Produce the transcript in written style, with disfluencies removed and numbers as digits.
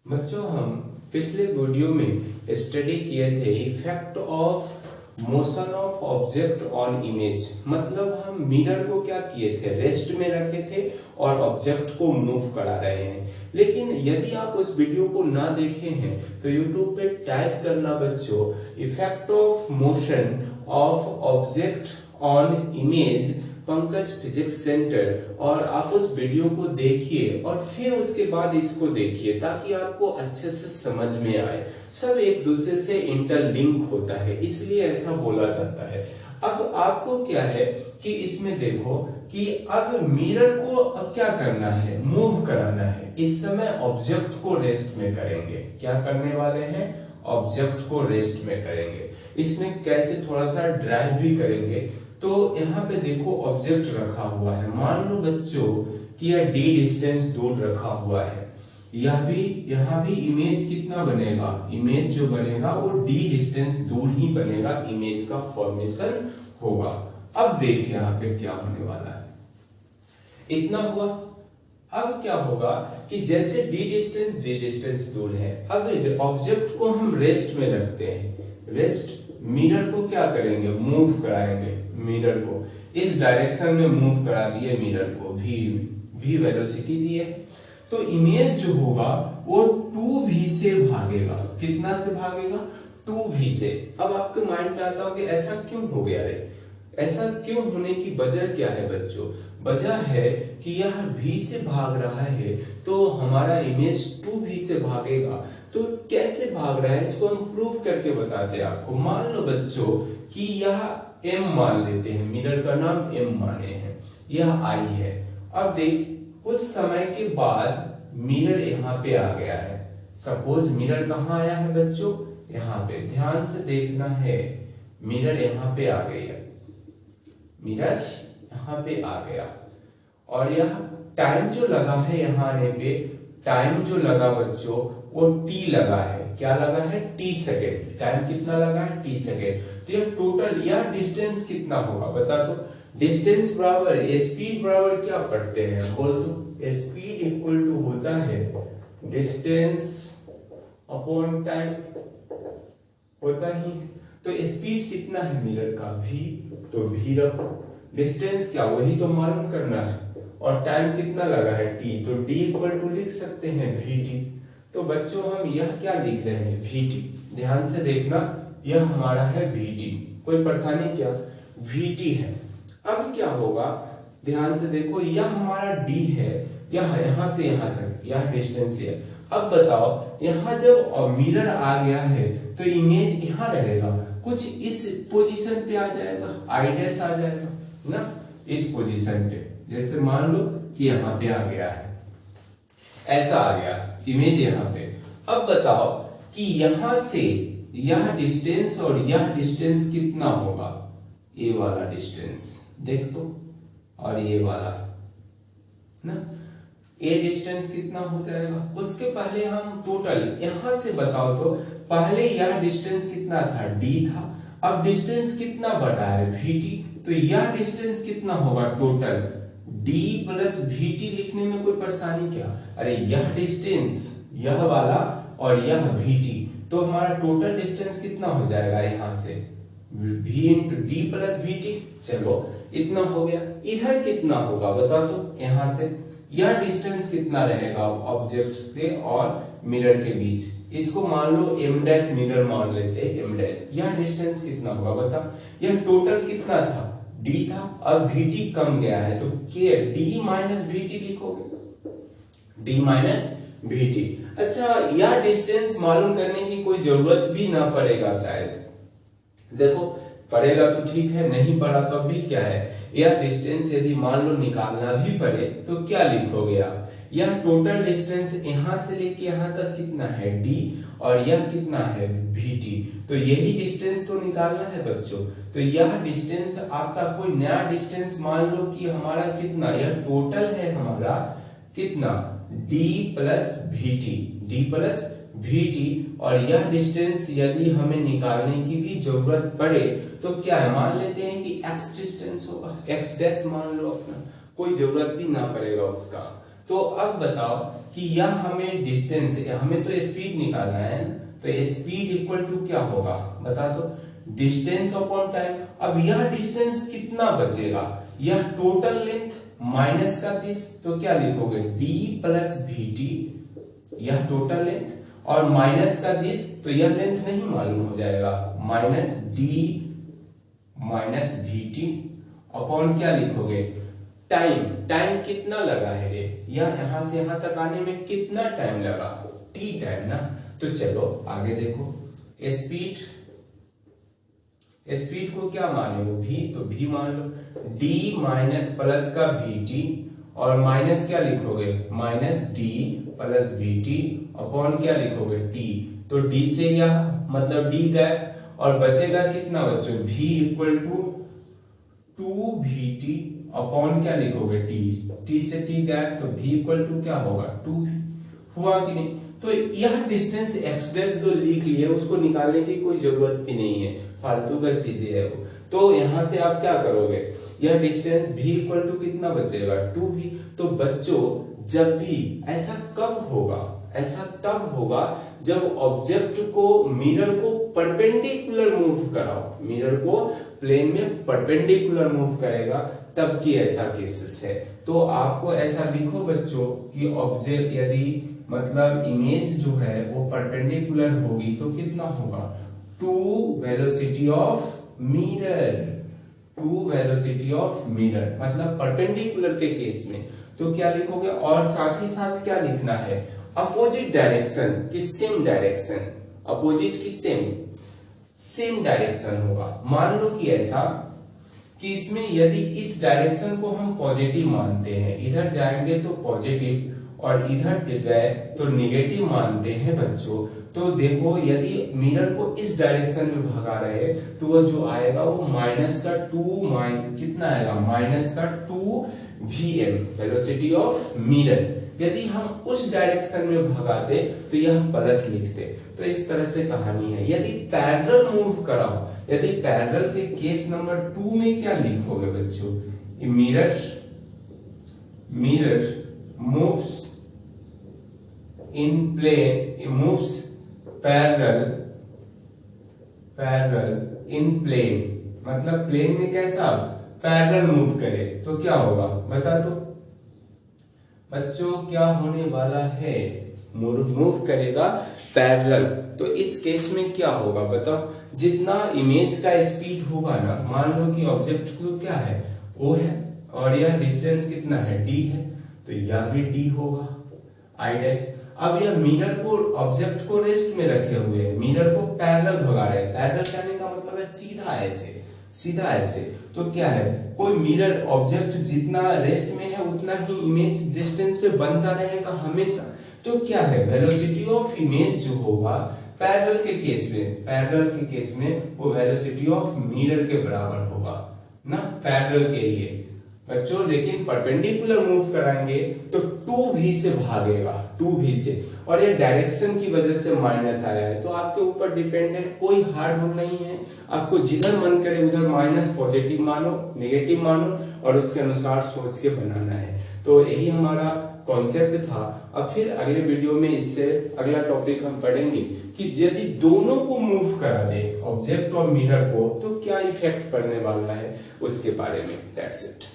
बच्चों हम पिछले वीडियो में स्टडी किए थे effect of motion of object on image. मतलब हम मिरर को क्या किए थे, रेस्ट में रखे थे और ऑब्जेक्ट को मूव करा रहे हैं। लेकिन यदि आप उस वीडियो को ना देखे हैं तो यूट्यूब पे टाइप करना बच्चों effect of motion of object on image Pankaj physics centre, और आप उस वीडियो को देखिए और फिर उसके बाद इसको देखिए ताकि आपको अच्छे से समझ में आए। सब एक दूसरे से इंटरलिंक होता है, इसलिए ऐसा बोला जाता है। अब आपको क्या है कि इसमें देखो कि अब मिरर को अब क्या करना है, मूव कराना है। इस समय ऑब्जेक्ट को रेस्ट में करेंगे। क्या करने वाले हैं, ऑब्जेक्ट को रेस्ट में करेंगे। इसमें कैसे थोड़ा सा ड्राइव भी करेंगे। तो यहाँ पे देखो ऑब्जेक्ट रखा हुआ है। मान लो बच्चों कि यह d डिस्टेंस दूर रखा हुआ है। यहाँ भी इमेज कितना बनेगा, इमेज जो बनेगा वो d डिस्टेंस दूर ही बनेगा, इमेज का फॉर्मेशन होगा। अब देख यहाँ पे क्या होने वाला है, इतना हुआ। अब क्या होगा कि जैसे d डिस्टेंस दूर है, अब ऑब्जेक्ट को हम रेस्ट में रखते हैं। रेस्ट, मिरर को क्या करेंगे, मूव कराएंगे। मिरर को इस डायरेक्शन में मूव करा दिए, मिरर को v वेलोसिटी दिए, तो इमेज जो होगा वो 2v से भागेगा। कितना से भागेगा, 2v से। अब आपके माइंड में आता हो कि ऐसा क्यों हो गया रे, ऐसा क्यों होने की वजह क्या है बच्चों। वजह है कि यह v से भाग रहा है तो हमारा इमेज 2v से भागेगा। तो कैसे भाग रहा है इसको हम प्रूव करके बताते हैं आपको। मान लो बच्चों कि यह m मान लेते हैं, मिरर का नाम m माने हैं, यह I है। अब देख कुछ समय के बाद मिरर यहाँ पे आ गया है। सपोज मिरर कहाँ आया है बच्चों, यहाँ पे। ध्यान से देखना है, मिरर यहाँ पे आ गया, मिरर यहाँ पे आ गया। और यह टाइम जो लगा है यहाँ आने पे, टाइम जो लगा बच्चों वो t लगा है। क्या लगा है, t सेकेंड। टाइम कितना लगा है, t सेकेंड। तो यह टोटल, यह डिस्टेंस कितना होगा बता दो। डिस्टेंस बराबर स्पीड बराबर क्या पढ़ते हैं, बोल दो। स्पीड इक्वल टू होता है डिस्टेंस अपॉन टाइम, होता ही। तो स्पीड कितना है मिरर का, v, तो v रखो। डिस्टेंस क्या, वही तो मालूम करना है। और टाइम कितना लगा है, t, तो d इक्वल टू लिख सकते हैं vt। तो बच्चों हम यह क्या लिख रहे हैं, vt। ध्यान से देखना, यह हमारा है vt। कोई परेशानी क्या, vt है। अब क्या होगा, ध्यान से देखो, यह हमारा d है, यह यहाँ से यहाँ तक, यह डिस्टेंस है। अब बताओ यहाँ जब मिरर आ गया है तो इमेज यहाँ रहेगा, कुछ इस पोजीशन पे आ जाएगा, i' आ जाएगा ना, इस पोजीशन पे। जैसे मान लो कि यहाँ पे आ गया है, ऐसा आ गया इमेज यहाँ पे। अब बताओ कि यहां से यह डिस्टेंस और यह डिस्टेंस कितना होगा, ये वाला डिस्टेंस देख तो, और ये वाला ना, ये डिस्टेंस कितना हो जाएगा। उसके पहले हम टोटल यहां से बताओ तो, पहले यह डिस्टेंस कितना था, d था। अब डिस्टेंस कितना बढ़ा है, vt, तो यह डिस्टेंस कितना होगा टोटल, d प्लस vt। लिखने में कोई परेशानी क्या, अरे यह डिस्टेंस, यह वाला और यह vt, तो हमारा टोटल डिस्टेंस कितना हो जाएगा, यहां से v into d plus vt। चलो इतना हो गया। इधर कितना होगा बता दो, यहां से यह डिस्टेंस कितना रहेगा ऑब्जेक्ट से और मिरर के बीच, इसको मान लो m' मिरर मान लेते हैं, m'। यह डिस्टेंस कितना होगा बता। यह टोटल कितना था, d था, अब vt कम गया है तो k, d माइनस vt लिखोगे, d माइनस vt। अच्छा, यह डिस्टेंस मालूम करने की कोई जरूरत भी ना पड़ेगा शायद, देखो पड़ेगा तो ठीक है, नहीं पड़ा तो भी क्या है। यह डिस्टेंस यदि मान लो निकालना भी पड़े तो क्या लिखोगे आप, यह टोटल डिस्टेंस यहां से लेके यहां तक कितना है, d, और यह कितना है, vt। तो यही डिस्टेंस तो निकालना है बच्चों। तो यह डिस्टेंस आपका कोई नया डिस्टेंस मान लो कि हमारा कितना, यह टोटल है हमारा कितना, d plus vt, d plus vt। और यह डिस्टेंस यदि हमें निकालने की भी जरूरत पड़े तो क्या है, मान लेते हैं कि x डिस्टेंस होगा, x' मान लो अपना, कोई जरूरत भी ना पड़ेगा उसका। तो अब बताओ कि यह हमें डिस्टेंस, हमें तो स्पीड निकालना है ना, तो स्पीड इक्वल टू क्या होगा बता दो, डिस्टेंस अपॉन टाइम। अब यह डिस्टेंस कितना बचेगा, यह टोटल लेंथ माइनस का 30, तो क्या लिखोगे d प्लस वी टी, यह टोटल लेंथ, और माइनस का 30, तो यह लेंथ नहीं मालूम हो जाएगा, minus d minus we T upon क्या लिखोगे टाइम, टाइम कितना लगा है रे, यह यहां से यहां तक आने में कितना टाइम लगा, t टाइम ना। तो चलो आगे देखो, स्पीड, स्पीड को क्या माने हो v, तो v मान लो, d माइनस प्लस का vt, और माइनस क्या लिखोगे minus d plus vt upon क्या लिखोगे t, तो d से यह मतलब d गए, और बचेगा कितना बच्चों v equal to 2vt upon क्या लिखोगे t, t से t गए तो v इक्वल टू क्या होगा 2v, हुआ कि नहीं। तो यह डिस्टेंस x डैश जो लिख लिए उसको निकालने की कोई जरूरत भी नहीं है, फालतू का चीजें है वो। तो यहां से आप क्या करोगे, यह डिस्टेंस v इक्वल टू कितना बचेगा 2v। तो बच्चों जब भी ऐसा कब होगा, ऐसा तब होगा जब ऑब्जेक्ट को, मिरर को परपेंडिकुलर मूव कराओ, मिरर को प्लेन में परपेंडिकुलर मूव करेगा तब की ऐसा केसेस है। तो आपको ऐसा लिखो बच्चों कि ऑब्जेक्ट यदि मतलब इमेज जो है वो परपेंडिकुलर होगी तो कितना होगा, two velocity of mirror, two velocity of mirror मतलब परपेंडिकुलर के केस में। तो क्या लिखोगे, और साथ ही साथ क्या लिखना है, अपोजिट डायरेक्शन की सेम डायरेक्शन, अपोजिट की सेम डायरेक्शन होगा। मान लो कि ऐसा कि इसमें यदि इस डायरेक्शन को हम पॉजिटिव मानते हैं, इधर जाएंगे तो पॉजिटिव और इधर गए तो निगेटिव मानते हैं बच्चों, तो देखो यदि मिरर को इस डायरेक्शन में भगा रहे तो वो जो आएगा वो माइनस का 2 कितना आएगा माइनस का 2vm वेलोसिटी ऑफ मिरर। यदि हम उस डायरेक्शन में भगाते तो यह प्लस लिखते। तो इस तरह से कहानी है। यदि पैरेलल मूव कराओ, यदि पैरेलल के केस नंबर 2 में क्या लिखोगे बच्चों, mirror moves in plane, moves parallel in plane, मतलब प्लेन में कैसा पैरेलल मूव करे तो क्या होगा बता दो बच्चों, क्या होने वाला है, मूव करेगा पैरेलल। तो इस केस में क्या होगा बताओ, जितना इमेज का स्पीड होगा ना, मान लो कि ऑब्जेक्ट को क्या है O है और यह डिस्टेंस कितना है D है, तो यह भी D होगा I डैश। अब यह मिरर को, ऑब्जेक्ट को रेस्ट में रखे हुए हैं, मिरर को पैरेलल भगा रहे हैं। पैरेलल कहने का मतलब है सीधा ऐसे, सीधा ऐसे। तो क्या है, कोई मिरर ऑब्जेक्ट जितना रेस्ट में है उतना ही इमेज डिस्टेंस पे बनता रहेगा हमेशा। तो क्या है, वेलोसिटी ऑफ इमेज जो होगा पैरेलल के केस में, पैरेलल के केस में वो वेलोसिटी ऑफ मिरर के बराबर होगा ना, पैरेलल के लिए बच्चों। लेकिन परपेंडिकुलर मूव कराएंगे तो 2v से भागेगा, 2v से, और ये डायरेक्शन की वजह से माइनस आया है। तो आपके ऊपर डिपेंड है, कोई हार्ड रूल नहीं है, आपको जिधर मन करे उधर माइनस पॉजिटिव मानो, नेगेटिव मानो, और उसके अनुसार सोच के बनाना है। तो यही हमारा कॉन्सेप्ट था। अब फिर अगले वीडियो में इससे अगला टॉपिक हम पढ़ेंगे कि यदि दोनों को मूव करा दे, ऑब्जेक्ट और मिरर को, तो क्या इफेक्ट पड़ने वाला है उसके बारे में। That's it.